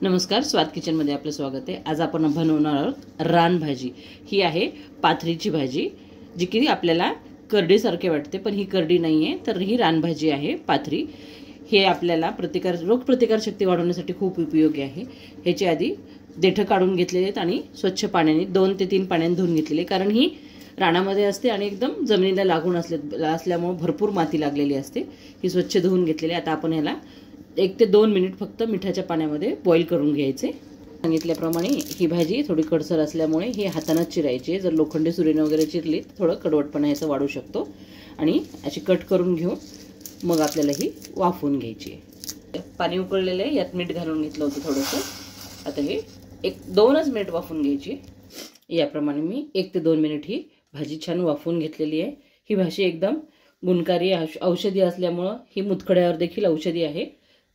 नमस्कार, स्वाद किचनमध्ये आपलं स्वागत आहे। आज आपण बनवणार आहोत रानभाजी। ही आहे पाथरीची भाजी, जी की आपल्याला करडीसारखे वाटते, पण ही करडी नाही आहे, तर ही रानभाजी आहे पाथरी। हे आपल्याला रोगप्रतिकार शक्ती वाढवण्यासाठी खूप उपयोगी आहे। ह्याची आधी देठ काढून घेतलेले आहेत आणि स्वच्छ पाण्याने 2 ते 3 पाण्याने धुवून घेतलेले, कारण ही रानामध्ये असते आणि एकदम जमिनीला लागून असल्यामुळे भरपूर माती लागलेली असते। ही स्वच्छ धुवून घेतलेली। आता आपण ह्याला 1 ते 2 मिनिट फक्त मिठाच्या पाण्यामध्ये बॉईल करून घ्यायचे। सांगितल्याप्रमाणे ही भाजी थोडी कडसर असल्यामुळे ही हातानेच चिरायची आहे। जर लोखंडी सुरीने वगैरे चिरली तर थोडं कडवटपणा याचा वाढू शकतो। आणि अशी कट करून घेऊन मग आपल्याला ही वाफवून घ्यायची आहे। पाणी उकळलेलं आहे, यात मीठ घालून घेतलं होतं थोडंसं। आता हे 1-2च मिनिट वाफवून घ्यायची। याप्रमाणे मी 1 ते 2 मिनिट ही भाजी छान वाफवून घेतलेली आहे। ही भाजी एकदम गुणकारी औषधी असल्यामुळे ही मुतखड्यावर देखील औषधी आहे।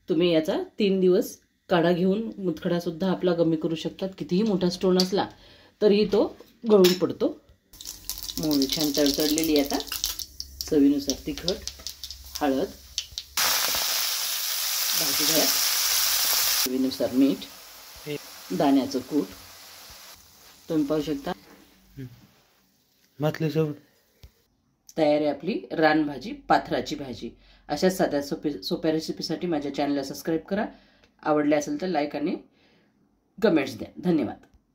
तुम्ही याचा 3 दिवस काढा घेऊन मुतखडा सुद्धा आपला कमी करू शकतात। कितीही मोठा स्टोन असला तरीही तो गळून पडतो। मोहरी छान तडतडलेली। आता चवीनुसार तिखट, हळद, भाजीभर, चवीनुसार मीठ, दाण्याचं कूट तुम्ही पाहू शकता। तयार आहे आपली रानभाजी, पाथराची भाजी। अशा साध्या सोप्या रेसिपीसाठी माझ्या चॅनलला सबस्क्राईब करा। आवडले असेल तर लाईक आणि कमेंट्स द्या। धन्यवाद।